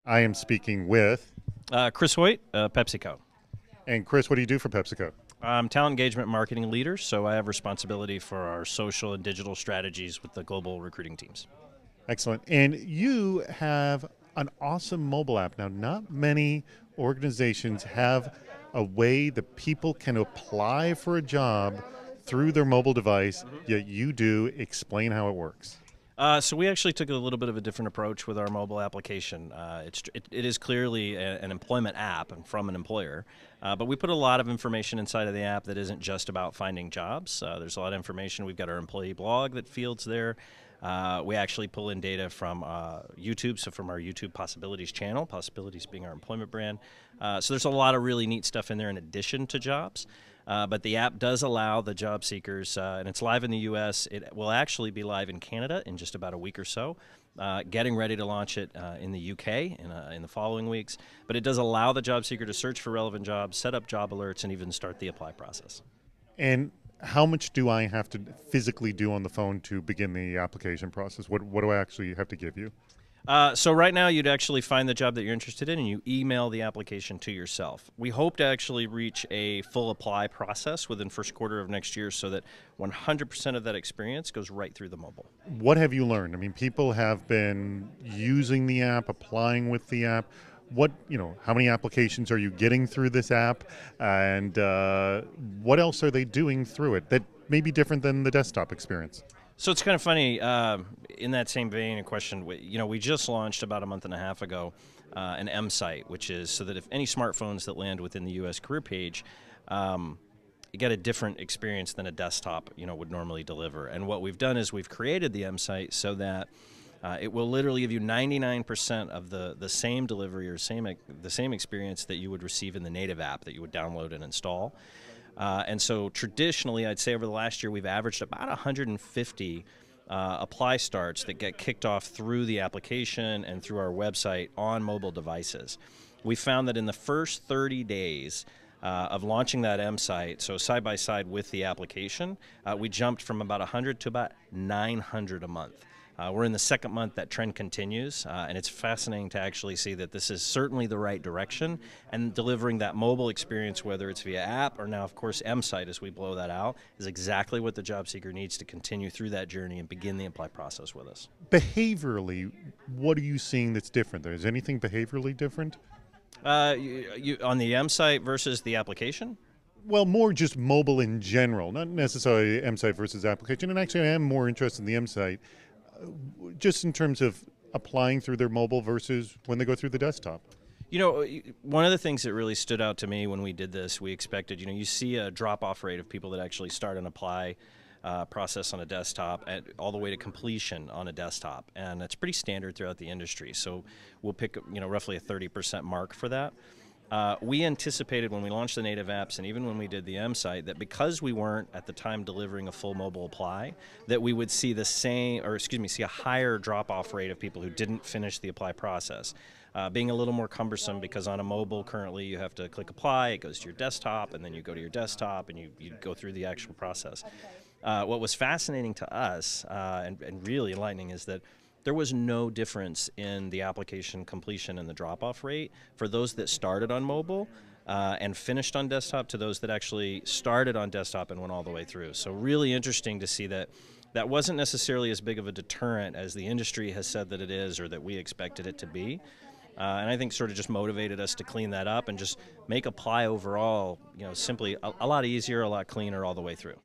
I am speaking with. Chris Hoyt, PepsiCo. And Chris, what do you do for PepsiCo? I'm talent engagement marketing leader, so I have responsibility for our social and digital strategies with the global recruiting teams. Excellent. And you have an awesome mobile app. Now, not many organizations have a way that people can apply for a job through their mobile device, yet you do. Explain how it works. So we actually took a little bit of a different approach with our mobile application. It is clearly an employment app and from an employer, but we put a lot of information inside of the app that isn't just about finding jobs. There's a lot of information. We've got our employee blog that fields there. We actually pull in data from YouTube, so from our YouTube Possibilities channel, Possibilities being our employment brand. So there's a lot of really neat stuff in there in addition to jobs. But the app does allow the job seekers, and it's live in the U.S. It will actually be live in Canada in just about a week or so. Getting ready to launch it in the UK in the following weeks. But it does allow the job seeker to search for relevant jobs, set up job alerts, and even start the apply process. And how much do I have to physically do on the phone to begin the application process? What do I actually have to give you? So right now you'd actually find the job that you're interested in and you email the application to yourself. We hope to actually reach a full apply process within first quarter of next year so that 100% of that experience goes right through the mobile. What have you learned? I mean, people have been using the app, applying with the app. How many applications are you getting through this app? And what else are they doing through it that may be different than the desktop experience? So it's kind of funny, in that same vein of question, we just launched about a month and a half ago an msite, which is so that if any smartphones that land within the U.S. career page, you get a different experience than a desktop, would normally deliver. And what we've done is we've created the msite so that it will literally give you 99% of the same delivery or the same experience that you would receive in the native app that you would download and install. And so traditionally, I'd say over the last year, we've averaged about 150 apply starts that get kicked off through the application and through our website on mobile devices. We found that in the first 30 days of launching that msite, so side by side with the application, we jumped from about 100 to about 900 a month. We're in the second month that trend continues, and it's fascinating to actually see that this is certainly the right direction, and delivering that mobile experience, whether it's via app or now, of course, msite as we blow that out, is exactly what the job seeker needs to continue through that journey and begin the apply process with us. Behaviorally, what are you seeing that's different? Is anything behaviorally different? On the msite versus the application? Well, more just mobile in general, not necessarily msite versus application. And actually, I am more interested in the msite, just in terms of applying through their mobile versus when they go through the desktop. One of the things that really stood out to me when we did this, we expected, you see a drop-off rate of people that actually start an apply process on a desktop all the way to completion on a desktop, and that's pretty standard throughout the industry. So we'll pick, roughly a 30% mark for that. We anticipated when we launched the native apps and even when we did the msite that because we weren't at the time delivering a full mobile apply, that we would see see a higher drop-off rate of people who didn't finish the apply process. Being a little more cumbersome because on a mobile currently you have to click apply, it goes to your desktop, and then you go to your desktop and you go through the actual process. What was fascinating to us and really enlightening is that there was no difference in the application completion and the drop-off rate for those that started on mobile and finished on desktop to those that actually started on desktop and went all the way through. So really interesting to see that that wasn't necessarily as big of a deterrent as the industry has said that it is or that we expected it to be. And I think sort of just motivated us to clean that up and just make apply overall, simply a lot easier, a lot cleaner all the way through.